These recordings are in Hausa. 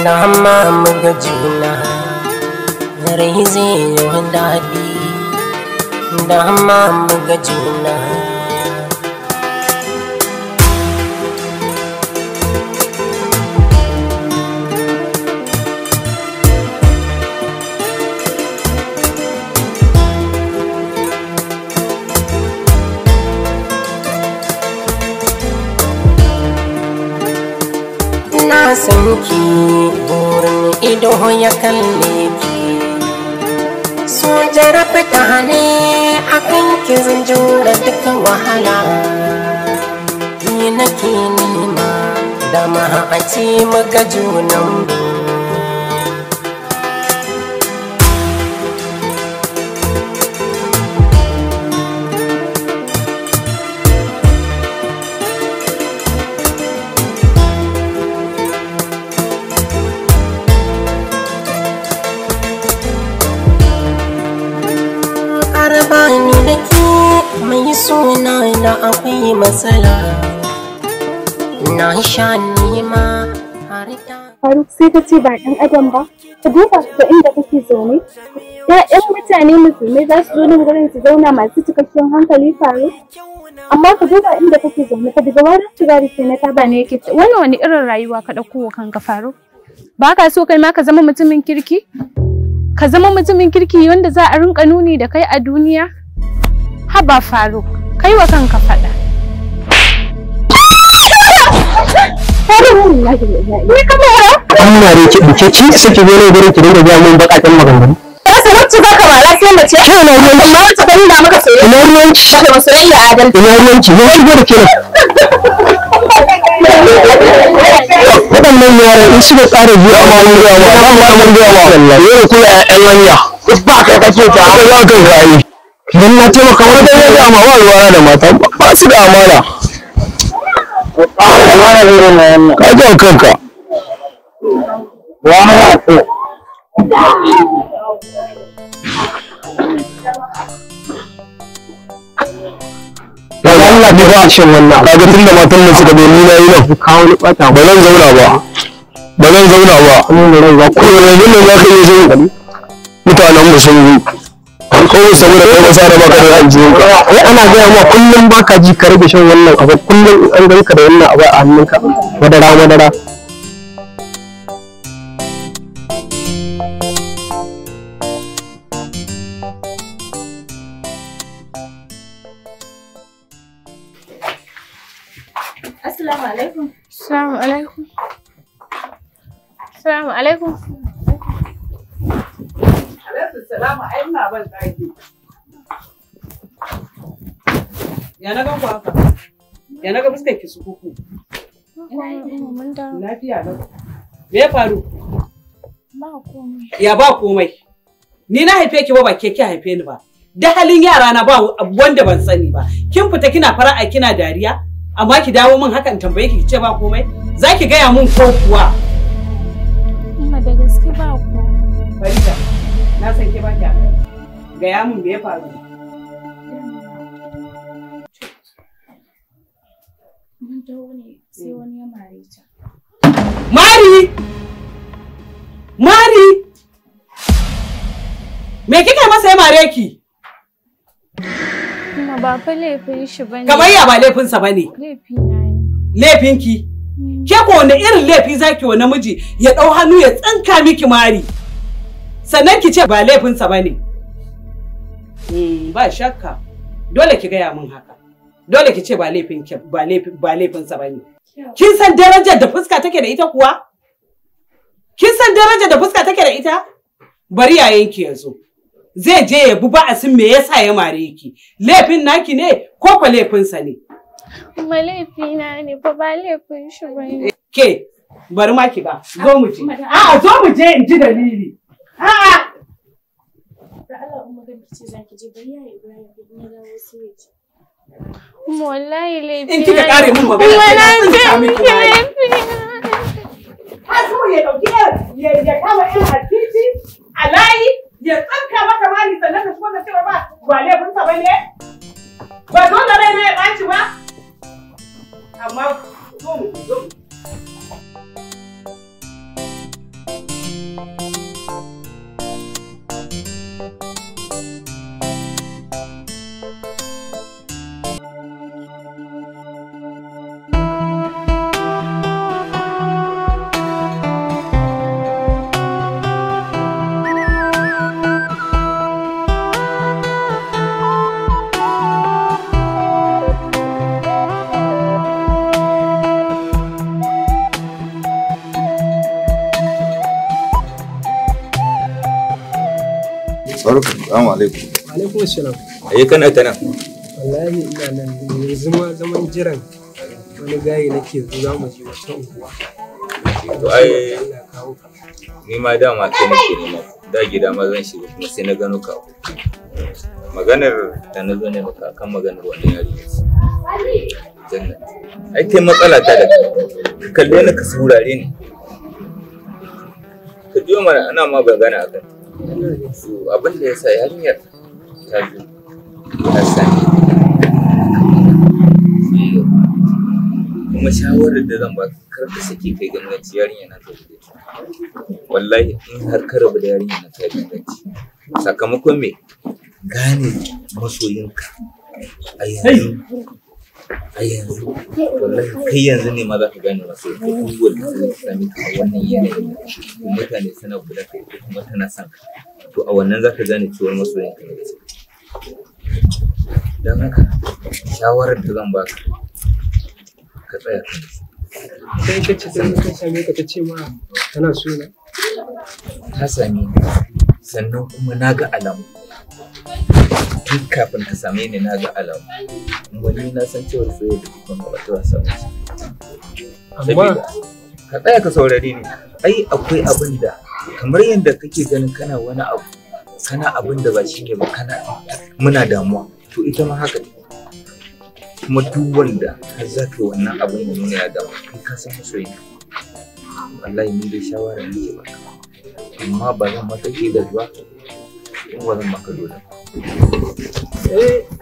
da ma muga juna rai zai yi daɗi da ma muga juna. Na san ki burin ido ya kalle ki, so jarabta ne akan ki zan jura duka wahala. Ni nake nema da ma a ce muga junan mu. Bani da ke mai suna da akwai matsala na sha nema har ta. Faruk sai ka ce ba ɗan adam ba, ka duba da inda kake zaune. Ya'yan mutane musulmai za su zo nan gurin su zauna masu cikakken hankali Faruk. Amma ka duba inda kake zaune ka daga wani sigari sai na taba ne yake. Wannan wani irin rayuwa ka ɗauko wa kanka Faruk? Ba ka so kai ma ka zama mutumin kirki? Ka zama mutumin kirki wanda za a rinka nuni da kai a duniya? Haba Faruk, kai wa kanka faɗa. Ni kama yara? Amma da ke ci suke gane gurin ki dinga biya mun bakakken maganganu. Rasa wacce za ka mara sai mace. Ke na ruwan Amma wacce ta nuna maka soyayya. ina ruwanci. Ka da soyayya adal. Ina ruwanci ne shigo da ke waɗannan yaran in suka tsara biyu a malin ruwa ba ba malin ruwa ba wallahi yau ko ƴan hanya ba kai kake ta haka za ka rayu idan na taimaka wani dan ya ma wa ruwa da mata ba su da amana ka ji kanka wa ma ko Allah bai ba shin wannan kaga tunda matan nan suka bai nuna yi nan kawo ni bata ba zan zauna ba kuma rai ba ko yanzu nan za ka iya jin mutanen mu sun yi kawai saboda kai masa da baka da ajiyin ka ana gaya ma kullum baka ji ka rage shan wannan abu kullum an ganka da wannan abu a hannunka madara Assalamu alaikum. Assalamu alaikum. Assalamu alaikum. Alaikum salamu ai ina ban daki. Ya na gan ku haka? Ya na ga fuskar ki su kuku. Mun da Lafiya lau. Me ya faru? ba komai. Ya ba komai. Ni na haife ki ba ke ki haife ni ba. Da halin yara na ba wanda ban sani ba. Kin fita kina fara'a kina dariya? Amma ki dawo min haka in tambaye ki ce ba komai? Za ki gaya mun ko kuwa? Amma da gaske ba komai. Farida, na san ke ba ki haka. Gaya mun me ya faru? Mun dawo ne sai wani ya mare ta. Mari! Me kika masa ya mare ki? Kuma ba fa laifin shi bane. Kamar ya ba laifinsa bane. Laifi na ne. Laifinki? Ke ko wani irin laifi zaki wa namiji ya dau hannu ya tsinka miki mari? Sannan ki ce ba laifinsa bane. Ba shakka. Dole ki gaya min haka. Dole ki ce ba laifinsa bane. Kin san darajar da fuska take da ita kuwa? Kin san darajar da fuska take da ita? Bari yayanki yazo. Zai je ya bi ba'asin me yasa ya mare ki. Laifin naki ne ko ko laifinsa ne? Kuma laifi na ne fa ba laifin shi bane. Ke bari ma ki ba. Zo mu je. A'a zo mu je in ji dalili. A'a. Da Allah umma ga bice zaki je bari ya Ibrahim ne da wasu yace. Wallahi laifi. In kika kare mun magana kina laifi. Hasu ya dauki ya kama ɗan hatiti a layi ya tsanka maka mali sannan ka shigo da cewa ba laifinsa ba ne? Ba dole rai na ya ɓaci ba? Amma zo mu. Barka, assalamu alaikum. Alaikum assalam. Ayi kana ta nan. Wallahi ina nan yanzu ma zaman jiran wani gayi nake zuwa mu je wata unguwa. To ai ni ma dama kai nake nema. Da gida ma zan shiga kuma sai na gano ka. Maganar da na zo ne maka kan maganar wannan yarinya. Jannat. Ai kai matsala ta da kalle ni ka saurare ni. Ka biyo mana ana ma magana akan. Abin da yasa yarinyar ta zo ta sani. Kuma shawarar da zan ba kar ka sake kai ganganci yarinya na ta zo. Wallahi in har ka rabu da yarinya na ta ganganci. Sakamakon me gane masoyinka a yanzu wallahi kai yanzu ne ma za ka gane masoyinka duk wanda zai sami ka a wannan yanayin mutane suna kula kai ko kuma tana son ka to a wannan za ka gane cewar masoyinka ne don haka shawarar da zan baka ka tsaya kan Sai ka ce sai ka same ka ta ce ma tana so na. ta same ni sannan kuma na ga alamu tun kafin ka same ni na ga alamu wani na san cewar soyayya da dukkan ba ta wasa ba Amma ka tsaya ka saurare ni ai akwai abin da kamar yadda kake ganin kana wani abu kana abin da ba shi ne ba kana muna damuwa to ita ma haka ne kuma duk wanda har za ka yi wannan abin da nuna ya damu kai ka san masoyi wallahi ni dai shawara ne ba amma ba zan maka ke da zuwa in ba zan maka dole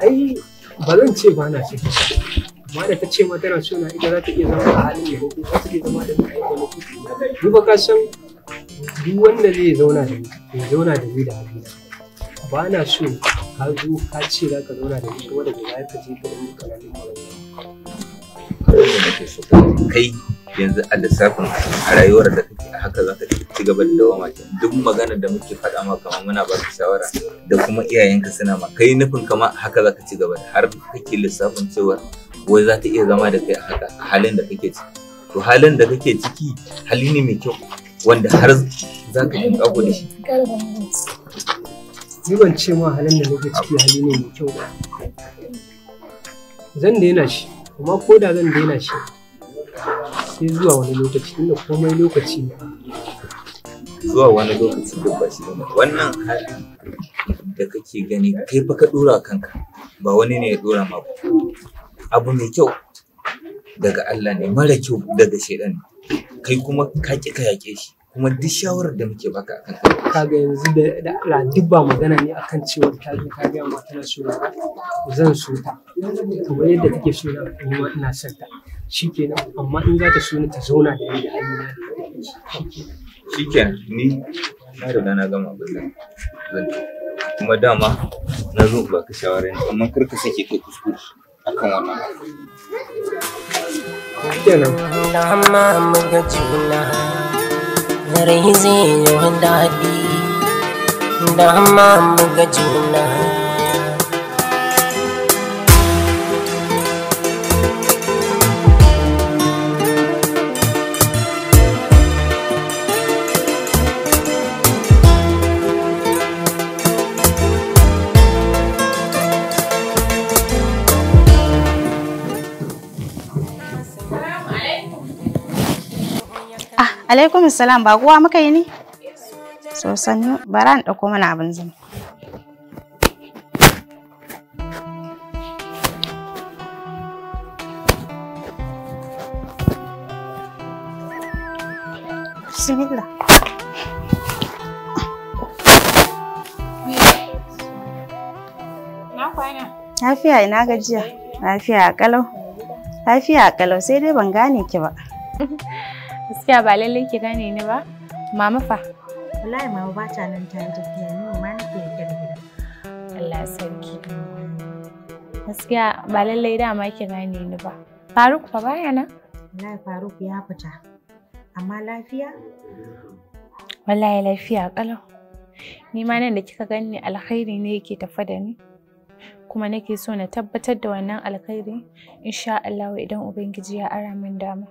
ai ba zan ce ba na ce. Amma da ta ce ma tana so na ita za ta iya zama a halin da ko za ta iya zama da ni a lokaci. Ni ba ka san duk wanda zai zauna da ni ya zauna da ni da halina. Ba na so ka zo ka ce za ka zauna da ni kuma daga baya ka je ka da ni kananin magana. abin da nake so kai yanzu a lissafin a rayuwar da kake a haka za ka ci gaba da dawama duk maganar da muke faɗa maka kamar muna ba ka shawara da kuma iyayenka suna ma kai nufin kama haka za ka ci gaba da har kake lissafin cewa wai za ta iya zama da kai a haka a halin da kake ciki to halin da kake ciki hali ne mai kyau wanda har za ka yin ƙago da shi Ni ban ce ma halin da nake ciki hali ne mai kyau ba. Zan daina shi, amma ko da zan daina shi sai zuwa wani lokaci inda komai lokaci ne. zuwa wani lokaci duk ba shi ne wannan hali da kake gani kai fa ka dora kanka ba wani ne ya dora ma abu mai kyau daga Allah ne mara kyau daga shedan kai kuma ka ki ka yake shi kuma duk shawarar da muke baka akan Kaga yanzu da Allah duk ba magana ne akan cewa ta zo ta gaya ma tana so na zan so ta kamar yadda take so na ni ma ina son ta shikenan amma in za ta so ni ta zauna da ni da halina shikenan ni na riga na gama abin nan zan kuma dama na zo ba ka shawara ne amma kar ka sake kai kuskure akan wannan kenan amma muga juna rai zai yi daɗi da amma muga juna Alaikum salam ba kuwa muka yi ne? So sannu bara in ɗauko mana abin zama. Bismillah. Na kwana. Lafiya ina gajiya. Lafiya kalau. Lafiya kalau sai dai ban gane ki ba. Gaskiya ba lallai ki gane ni ba. Mama fa. Wallahi mama ba ta nan ta yi tafiya ni ma nake yake da gida. Allah sarki. Gaskiya ba lallai dama ki gane ni ba. Faruk fa baya nan? Wallahi Faruk ya fita. Amma lafiya? Wallahi lafiya kalau. Ni ma nan da kika gani alkhairi ne yake tafa da ni. Kuma nake so na tabbatar da wannan alkhairi insha Allah idan Ubangiji ya ara min dama.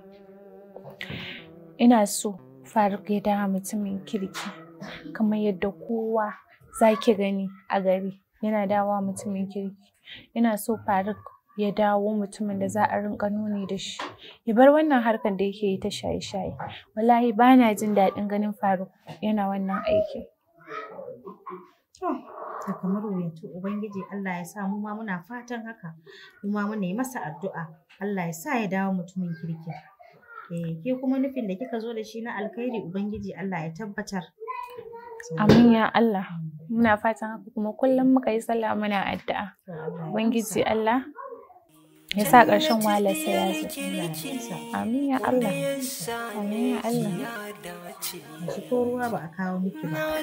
Ina so Faruk ya dawo mutumin kirki kamar yadda kowa za ki gani a gari yana dawowa mutumin kirki. Ina so Faruk ya dawo mutumin da za a rinka nuni da shi. Ya bar wannan harkar da yake yi ta shaye-shaye. Wallahi ba na jin daɗin ganin Faruk yana wannan aikin. To kamar wuyantu Ubangiji Allah ya sa mu ma muna fatan haka. Mu ma muna yi masa addu'a. Allah ya sa ya dawo mutumin kirki. Ke kuma nufin da kika zo da shi na alkhairi Ubangiji Allah ya tabbatar. Amin ya Allah. Muna fatan haka kuma kullum muka yi sallah muna addu'a. Ubangiji Allah ya sa ƙarshen wahalarsa ya zo. Amin ya Allah. Amin ya Allah. Shi ko ruwa ba a kawo miki ba.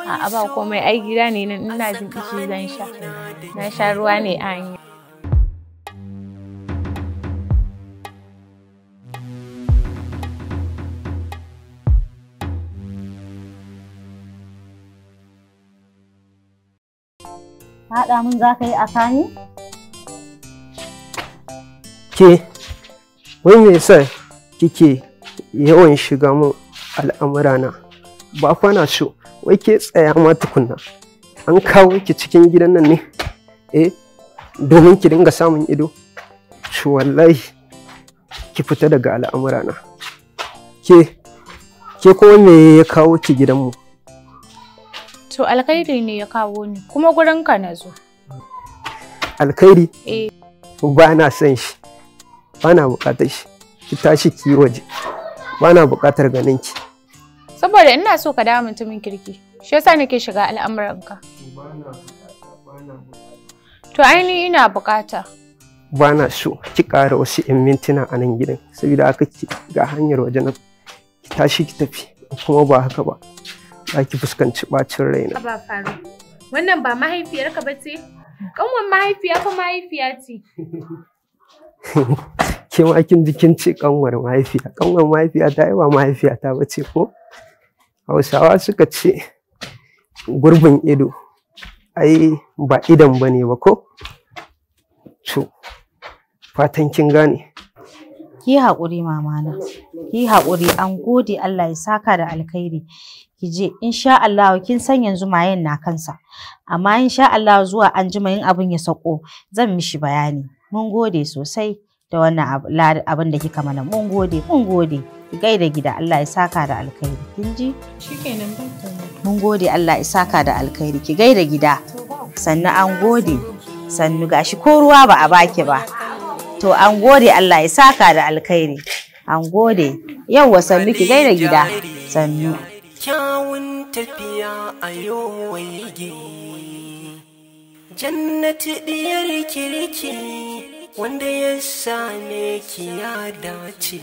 A'a ba komai ai gida ne nan ina jin kishi zan sha. Na sha ruwa ne a hanya. Haɗa mun za ka yi a kani? Ke, wai me yasa kike yawan shiga mun al'amurana? Ba fa na so, wai ke tsaya ma tukunna. An kawo ki cikin gidan nan ne? Domin ki dinga samun ido? Shi wallahi ki fita daga al'amurana. Ke kuma me ya kawo ki gidanmu? To alkhairi ne ya kawo ni, kuma gurinka na zo. Alkhairi? Ba na son shi, ba na buƙatar shi. Ki tashi ki yi waje, ba na buƙatar ganin ki. Saboda ina so ka dawo mutumin kirki, shi yasa nake shiga al'amuranka. To ainihi ina buƙata. Ba na so ki ƙara wasu 'yan mintuna a nan gidan, saboda haka ki ga hanyar waje na ki tashi ki tafi, kuma ba haka ba. Za ki fuskanci ɓacin raina. Ba faru. Wannan ba mahaifiyarka ba ce? Ƙanwar mahaifiya ko mahaifiya ce? Ke ma kin ji kin ce ƙanwar mahaifiya. Ƙanwar mahaifiya ta yi ba mahaifiyata ba ce ko? Hausawa suka ce gurbin ido ai ba idon ba ne ba ko? To, fatan kin gane. Ki haƙuri mamana. Ki haƙuri, an gode Allah ya saka da alkhairi. Ki je insha Allah kin san yanzu mayen na kansa, amma insha Allah zuwa anjima yin abin ya sako zan mishi bayani. Mun gode sosai da wannan abin da kika mana. Mun gode ki gaida gida. Allah ya saka da alkhairi. Kin ji? Shikenan ban. Mun gode Allah ya saka da alkhairi. Ki gaida gida. Sannu an gode. Sannu gashi ko ruwa ba a baki ba. To an gode Allah ya saka da alkhairi. An gode. Yauwa sannu ki gaida gida. Sannu. Kyawun tafiya a yau waige, Jannati diyar kirki wanda ya same ki ya dace.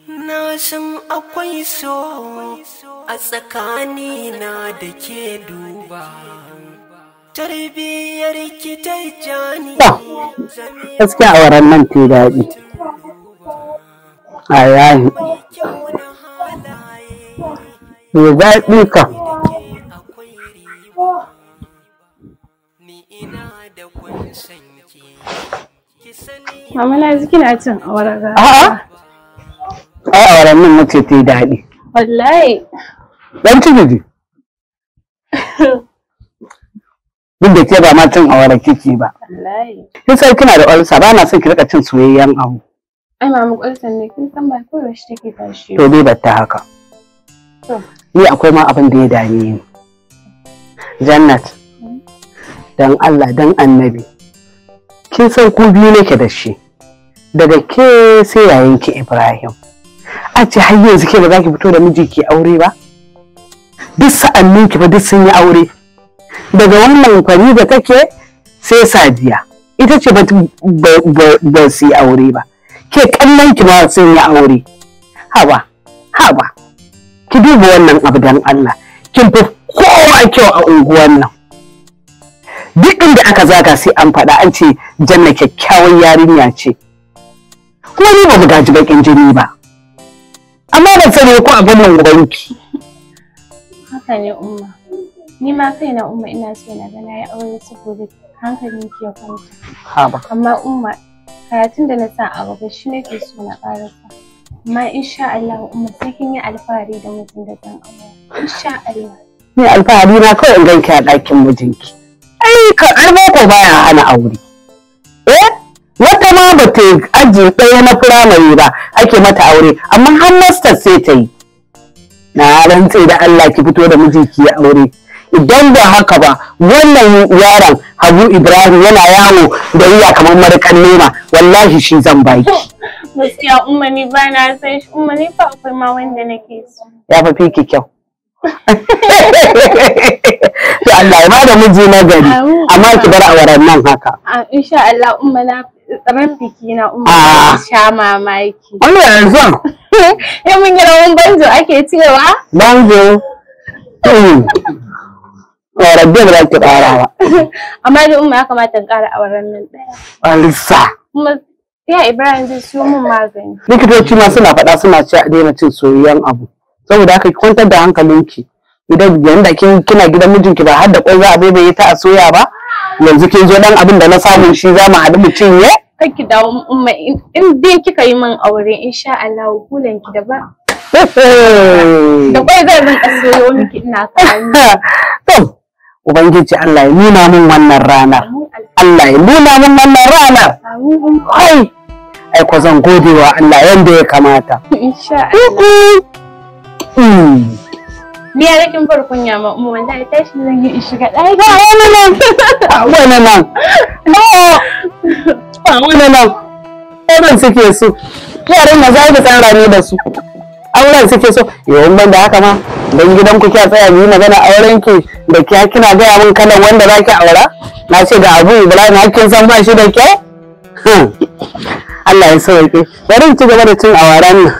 Na san akwai so a tsakanina da ke duba. Tarbiyyar ki ta jani. Gaskiya a wurin nan ke daɗi. A yayi. Me zaɓi ka? Mama na ji kina cin awara ga. A'a. Ai awaran nan nace ta yi daɗi. Wallahi. Dan ciki ji. Duk da ke ba ma cin awara kike ba. Wallahi. Kin sai kina da ulsa, ba na son ki rika cin soyayyen abu. Ai mama ulsan ne kin san ba koyaushe take tashi. To dai batta haka. Ni akwai ma abin da ya dame ni. Jannat, dan Allah dan annabi, kin san ku biyu nake da shi, daga ke sai yayanki Ibrahim. A ce har yanzu ke ba za ki fito da miji ki aure ba? Duk sa'anninki ba duk sun yi aure. Daga wannan kwari da take sai Sadiya, ita ce ba su yi aure ba. Ke kallonki ba sun yi aure. Haba. Ki duba wannan abu dan Allah, kin fi kowa kyau a unguwan nan. Duk inda aka zaga sai an faɗa an ce Janna kyakkyawan yarinya ce. Kuma ni ba mu gaji bakin jini ba. Amma ban sani ko abin nan ubanki. Haka ne umma. Ni ma kaina umma ina so na ga na yi aure saboda hankalin ki ya kwanta. Haba. Amma umma karatun da na sa a gaba shi nake so na ƙarasa. Amma insha Allah umma sai kin yi alfahari da mutum da zan aure. Insha Allah. Ni alfahari na kawai in ganki a ɗakin mijinki. Ai ka ko baya hana aure. Wata ma ba ta aji ɗaya na firamare ba ake mata aure amma har master sai ta yi. Na rantse da Allah ki fito da mijinki ya aure. Idan ba haka ba wannan yaron Habu Ibrahim yana yawo da iya kamar marakan nema wallahi shi zan baki. Gaskiya umma ni ba na san shi, umma ni fa akwai ma wanda nake so. Ya fa fi ki kyau. To Allah ya bada miji na gari amma ki bar awaran nan haka. Insha Allah umma na ran biki na umma sha mamaki. Allah yanzu. Ya mun yi rawan banjo ake cewa? Banjo. Rabbi ba ki ƙara ba. Amma da umma ya kamata in ƙara auren nan ɗaya. Alisa. Kuma ya Ibrahim zai siyo min magani. Likitoci ma suna faɗa suna ce a daina cin soyayyen abu. Saboda haka ki kwantar da hankalinki. Idan yanda kina gidan mijinki ba har da ƙwai za a baibaye ta a soya ba. Yanzu kin zo dan abin da na samu shi za mu haɗu mu cinye. Kaki dawo umma in dai kika yi min aure insha Allah kulanki da ba. Da ƙwai zan rinka soyo miki ina kawo. Ubangiji Allah ya nuna min wannan ranar. Allah ya nuna min wannan ranar. Ai ko zan gode wa Allah yanda ya kamata. Insha Allah. Ni ya rikin farkunya ma umma wallahi tashi zan yi in shiga ɗaki. Ba wani nan. Wani nan. Ba wani nan. Auren suke so. Yaran na za ki tsara ne da su. Auren suke so. Yawan ban da haka ma dan gidan ku kya tsaya yi magana auren ki da kina gaya min kalan wanda za ki aura? Na ce da Abu Ibrahim hakkin san ba shi da kyau? Allah ya sauke. Bari in ci gaba da cin awaran nan.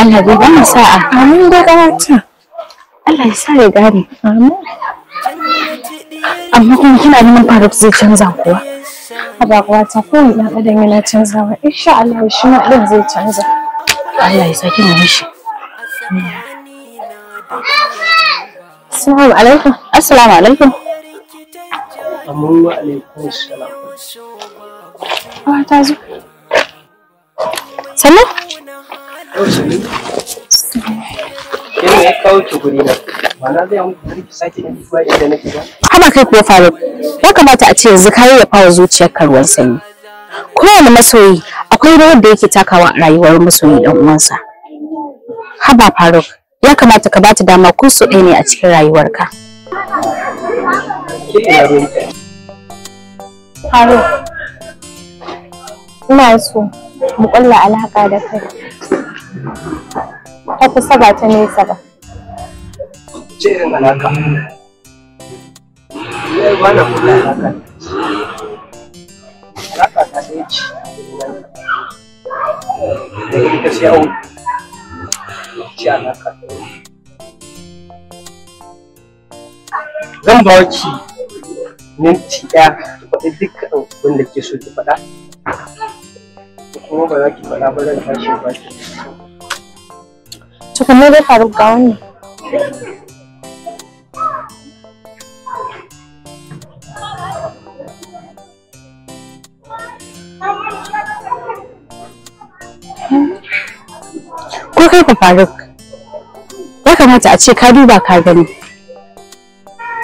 Allah bai bani sa'a. Amin dai ƙawarta. Allah ya sa ya gane. Amin. Amma kuma kina ganin Faruk zai canza kuwa? Haba ƙawarta kowane ɗan adam yana canzawa. Insha Allah shi ma ɗin zai canza. Allah ya saki mu mishi. Assalamu alaikum. Assalamu alaikum. Amma alaikum assalam. Ta zo. Sannu? Yana ya kawo ki guri na. Mana zai muku bari ki sake yin duba inda nake ba. Haba kai kuwa Faruk. Ya kamata a ce yanzu ka ya fara zuciyarka ruwan sanyi. Kowane masoyi akwai rawar da yake takawa a rayuwar masoyi dan uwansa. Haba Faruk, ya kamata ka bata dama ko so ɗaya ne a cikin rayuwarka. Faruk, ina so mu ƙulla alaƙa da kai. Ta kusa ba ta nesa ba. Ce irin alaƙa? Yau ba na kula alaƙa. Alaƙa ta ɗaya ce. Daga ita sai aure. Ce alaƙa. Zan ba ki minti ɗaya ki faɗi dukkan abin da ke so ki faɗa. Kuma ba za ki faɗa ba zan tashi ba ki. Tukunna dai Faruk ga wannan. Ko kai fa Faruk, ya kamata a ce ka duba ka gani.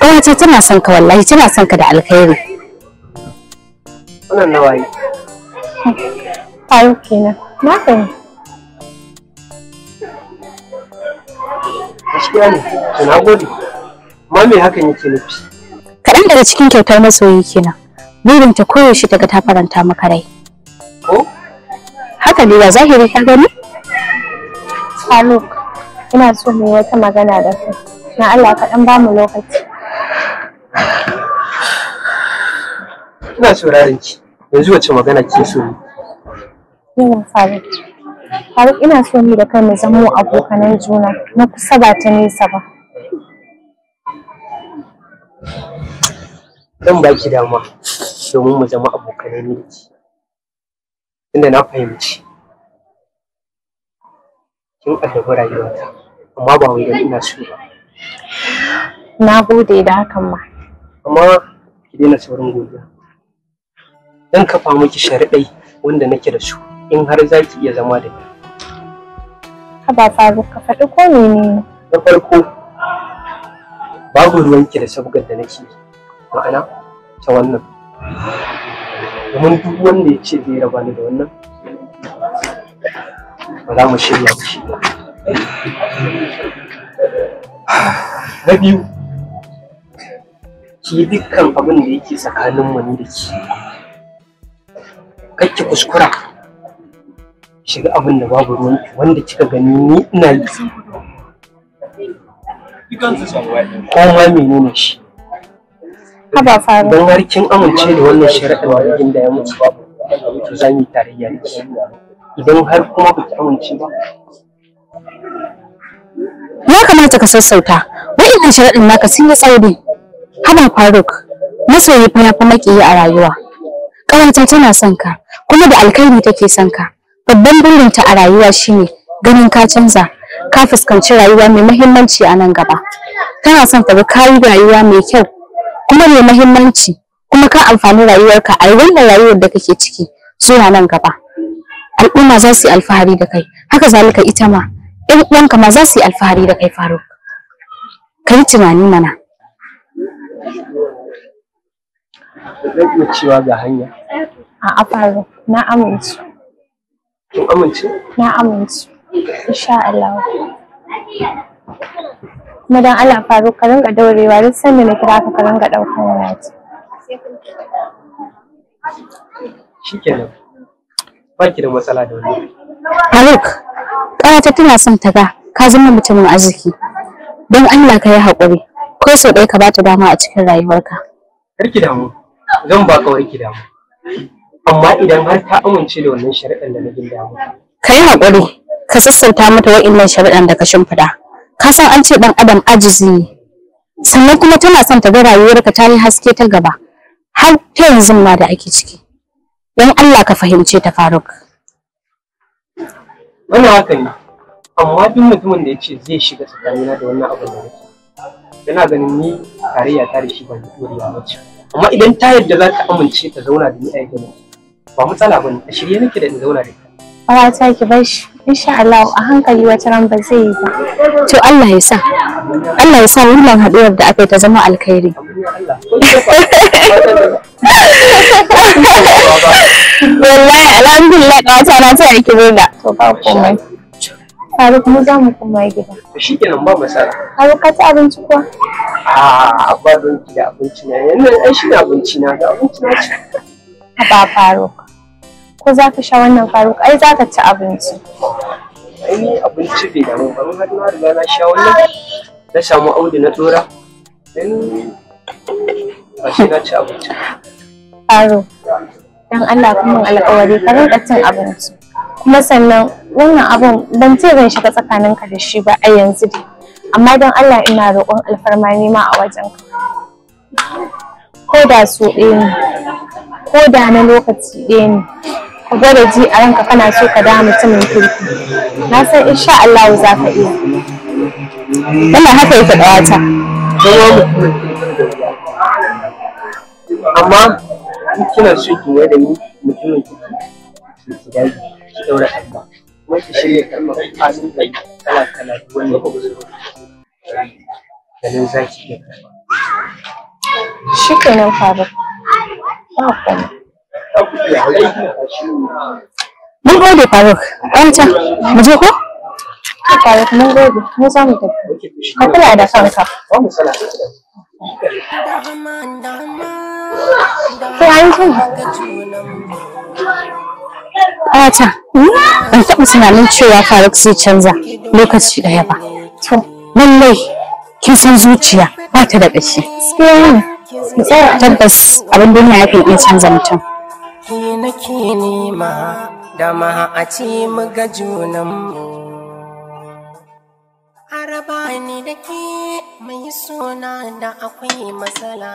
Ƙawata tana son ka wallahi, tana son ka da alkhairi. Wannan nawayi. Faruk kenan, na gani. Gaskiya ne, na gode. Amma me hakan yake nufi? Kaɗan daga cikin kyautar masoyi kenan. Burinta koyaushe ta ga ta faranta maka rai. Ko? Haka ne ba zahiri ka gani? Faruk, ina so mu yi wata magana da kai. Na Allah ka ɗan ba mu lokaci. Ina sauraron ki. Yanzu wace magana ke so ni? Yawan Faruk. Faruk ina so ni da kai mu zama abokanan juna na kusa ba ta nesa ba. Zan baki dama domin mu zama abokanai ne. Inda na fahimci kin addabi rayuwata amma ba wai dan ina so ba. Na gode da hakan ma. Amma ki daina saurin godiya. Dan kafa miki sharaɗai wanda nake da su in har za ki iya zama da ni. Haba Faruk, ka faɗi ko menene? Na farko babu ruwanki da sabgar da nake ma'ana ta wannan. Domin duk wanda ya ce zai raba ni da wannan ba za mu shirya da shi ba. Na biyu, ki yi dukkan abin da yake tsakaninmu ni da ke. Kar ki kuskura shiga abin da babu ruwanki wanda kika gani ni ina yi. Ko ma menene shi. Haba Faruk. Don har kin amince da wannan shari'ar da kin da ya mutu to za mu yi tarayya da ki. Idan har kuma ba ki amince ba. Ya kamata ka sassauta. Wa'innan sharaɗin naka sun yi tsauri. Haba Faruk, masoyi fa ya fi maƙiyi a rayuwa. Ƙawata tana son ka, kuma da alkhairi take son ka. Babban burinta a rayuwa shine ganin ka canza, ka fuskanci rayuwa mai muhimmanci a nan gaba. Tana son ta ga ka yi rayuwa mai kyau, kuma mai muhimmanci, kuma ka amfani rayuwarka a wannan rayuwar da kake ciki zuwa nan gaba. Al'umma za su yi alfahari da kai, haka zalika ita ma. ‘Yan uwanka ma za su yi alfahari da kai Faruk. Ka yi tunani mana. Zan iya cewa ga hanya. A'a Faruk, na amince. Kin amince? Na amince. Insha Allah. Kuma dan Allah Faruk ka ringa daurewa duk sanda na kira ka ringa ɗaukar wayata. Shikenan. Ba ki da matsala da wannan. Faruk, ƙawata tana son ta ga ka zama mutumin arziki. Don Allah ka yi haƙuri, ko sau ɗaya ka bata dama a cikin rayuwarka. Kar ki damu, zan ba kawai ki damu. Amma idan har ta amince da wannan shari'ar da na ginda mata. Ka yi haƙuri, ka sassauta mata wa'innan shari'ar da ka shimfiɗa. Ka san an ce ɗan adam ajizi ne. Sannan kuma tana son ta ga rayuwarka ta yi haske ta gaba, har ta yanzu ma da ake ciki. Don Allah ka fahimce ta Faruk. Wannan haka ne, amma duk mutumin da ya ce zai shiga tsakanina da wannan abin da nake, yana ganin ni tarayya ta da shi ba ni ɗorewa ba ce. Amma idan ta yarda za ta amince ta zauna da ni a yadda ba matsala ba ne, a shirye nake da in zauna da ita. Ƙawata ki bar shi, insha Allah a hankali wata ran ba zai yi ba. To Allah ya sa wannan haɗuwar da aka yi ta zama alkhairi. Wallahi alhamdulillah ƙawata na ta yake murna. To ba komai. Faruk mu za mu koma gida. To shikenan ba matsala. Faruk ka ci abinci kuwa? Ba don ki da abinci na yanzu ai shi da abinci na da abinci na ci. Ba Faruk. Ko za ka sha wannan Faruk ai za ka ci abinci. Ai ni abinci bai damu ba mun har na riga na sha wannan na samu Audu na dora. Ba shi na ci abinci. Faruk dan Allah kuma alƙawari ka rinka cin abinci. Kuma sannan wannan abun ban ce zan shiga tsakaninka da shi ba a yanzu dai. Amma don Allah ina roƙon alfarma nema a wajenka. Ko da su ɗaya ne, ko da na lokaci ɗaya ne, ka gwada ji a ranka kana so ka dawo mutumin kirki. Na san insha Allah za ka iya. Wannan haka yake ƙawata. Amma in kina so ki wai da ni mutumin kirki ki dage ki daura Allah. Kuma ki shirya kalmar fasin da kala-kala wanda ganin za ki iya karɓa. Shi kenan Faruk. Ba komai. Mun gode Faruk. Ƙawata, mu je ko? Faruk mun gode, mu za mu tafi. Ka kula da kanka. Ba mu sala. Sai an ji. Ƙawata, ban taɓa tunanin cewa Faruk zai canza lokaci ɗaya ba. To, lallai kin san zuciya ba ta da ƙashi. Tabbas abin duniya yakan iya canza mutum. Ki nake nema da ma a ci mu ga junanmu. Araba ni da ke mai suna da akwai matsala.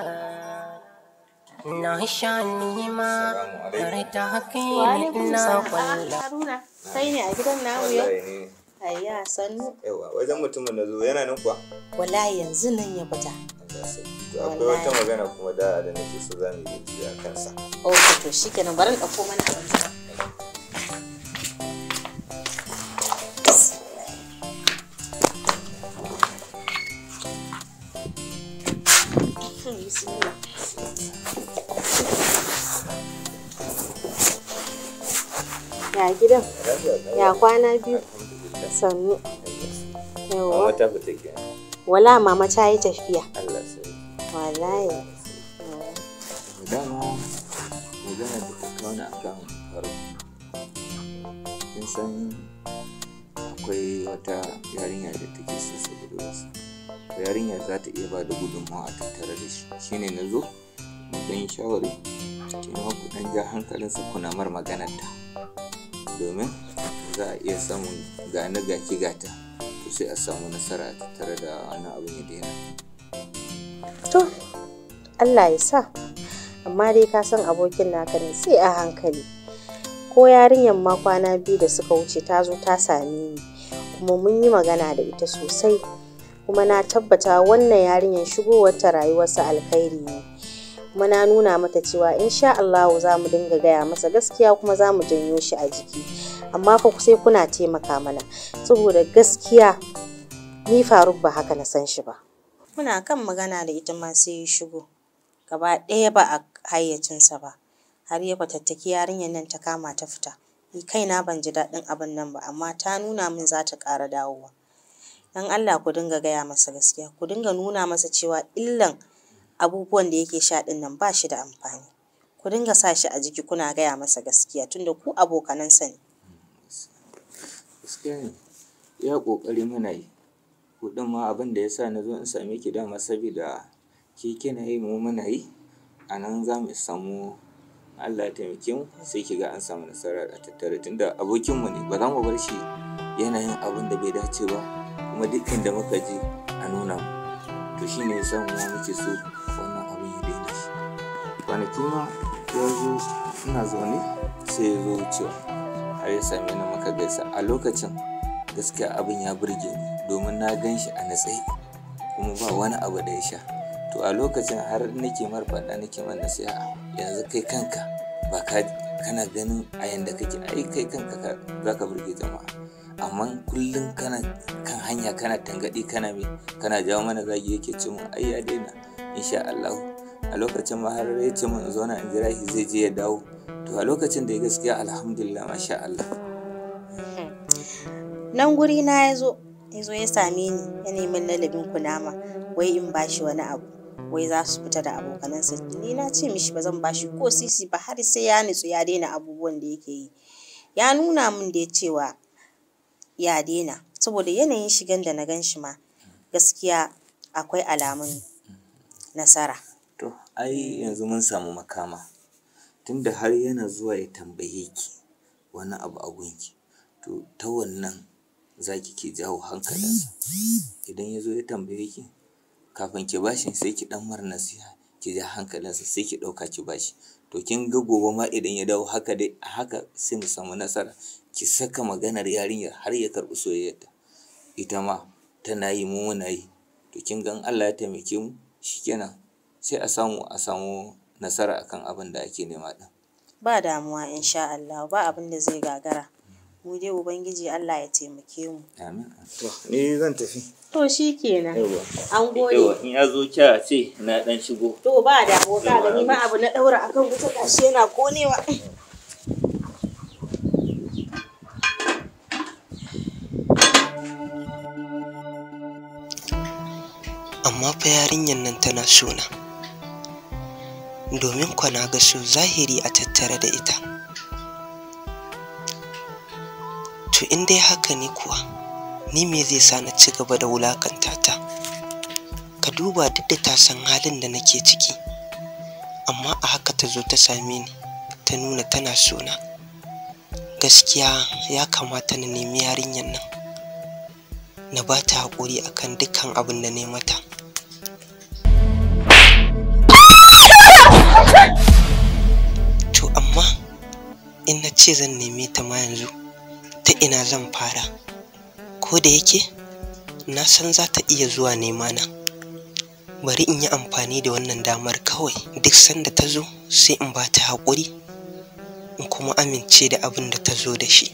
Na sha nima tare ta kai ni ina kwalla. Haruna, kai ne a gidan namu yau? Ayya sannu. Yawa wajen mutumin na zo yana nan kuwa? Wallahi yanzu nan ya fita. To akwai wata magana kuma da nake so za mu yi a kansa. Okay to shikenan bari in ɗauko mana abinci. Ya gidan? Ya kwana biyu? Sannu. Yawa. Mama ta fita ke. Wala mama ta yi tafiya. Allah sai. Wallahi. Dama magana da ta kawo a kan faru. Kin san akwai wata yarinya da take so su gudu wasu. Yarinya za ta iya ba da gudunmawa a tattare da shi. Shine na zo mu dan shawari. Kina ku dan ja hankalinsa kuna mar maganar ta. Domin za a iya samun gane gaki gata to sai a samu nasara tare da wannan abin ya daina. To Allah ya sa, amma dai ka san abokin naka ne sai a hankali. Ko yarinyar ma kwana biyu da suka wuce ta zo ta same ni kuma mun yi magana da ita sosai, kuma na tabbata wannan yarinyar shigowar ta rayuwarsa alkhairi ne. Kuma na nuna mata cewa insha Allah za mu dinga gaya masa gaskiya kuma za mu janyo shi a jiki. Amma fa sai kuna taimaka mana saboda gaskiya ni Faruk ba haka na san shi ba. Muna kan magana da ita ma sai ya shigo. Gaba ɗaya ba a hayyacinsa ba. Har ya fatattaki yarinyar nan ta kama ta fita. Ni kaina ban ji daɗin abin nan ba amma ta nuna min za ta ƙara dawowa. Dan Allah ku dinga gaya masa gaskiya. Ku dinga nuna masa cewa illan abubuwan da yake sha ɗin nan ba shi da amfani. Ku dinga sa shi a jiki kuna gaya masa gaskiya tunda ku abokanansa ne. Gaskiya ne, ya ƙoƙari muna yi. Kuɗin ma abin da ya sa na zo in same ki dama saboda ke kina yi mu muna yi. A nan za mu samu Allah ya taimake mu sai ki ga an samu nasara a tattare tunda abokinmu ne ba za mu bar shi yana yin abin da bai dace ba kuma duk inda muka je a nuna mu. To shi ne ya samu ma muke so wannan abin ya daina shi. Kwanaki ma ya zo ina zaune sai ya zo wucewa har ya same ni muka gaisa. A lokacin gaskiya abin ya burge ni domin na gan shi a natsaye kuma ba wani abu da ya sha. To a lokacin har nake marfaɗa nake man nasiha yanzu kai kanka ba kana ganin a yanda kake ai kai kanka za ka burge jama'a. Amma kullum kana kan hanya kana tangaɗi kana jawo mana zagi yake ce mun ai ya daina insha Allah. A lokacin ma har ya ce mun zauna in jira shi zai je ya dawo. To a lokacin da ya gaskiya alhamdulillah masha Allah. Nan guri na ya zo ya same ni ya nemi lalabin kunama wai in bashi wani abu wai za su fita da abokanansa. Ni na ce mishi ba zan bashi ko sisi ba har sai ya nutsu ya daina abubuwan da yake yi. Ya nuna min da cewa ya daina saboda yanayin shigan da na gan shi ma gaskiya akwai alamun nasara. To ai yanzu mun samu makama tunda har yana zuwa ya tambaye ki wani abu a gunki to ta wannan zaki ke jawo hankalinsa. Idan ya zo ya tambaye ki kafin ki bashi sai ki dan mar nasiha ki ja hankalinsa sai ki ɗauka ki bashi. To kin ga gobe ma idan ya dawo haka dai a haka sai mu samu nasara. Ki saka maganar yarinyar har ya karɓi soyayyarta ita ma tana yi mu muna yi. To kin ga Allah ya taimake mu shikenan sai a samu nasara akan abin da ake nema din. Ba damuwa insha Allah ba abin da zai gagara. Mu dai Ubangiji Allah ya taimake mu. Amin. To ni zan tafi. To shikenan. An gode. In ya zo kya ce na dan shigo. To ba damuwa ka gani ma abu na daura akan wuta gashi yana konewa. Amma fa yarinyar nan tana sona. Domin kwana ga su zahiri a tattare da ita. To in dai haka ne kuwa, ni me zai sa na ci gaba da wulakanta ta? Ka duba duk da ta san halin da nake ciki, amma a haka ta zo ta same ni, ta nuna tana sona. Gaskiya ya kamata na nemi yarinyar nan, na ba ta haƙuri akan dukkan abin da na yi mata. To amma in na ce zan neme ta ma yanzu, ta ina zan fara? ko da yake na san za ta iya zuwa nema na. Bari in yi amfani da wannan damar kawai, duk sanda ta zo sai in ba ta haƙuri in kuma amince da abin da ta zo da shi.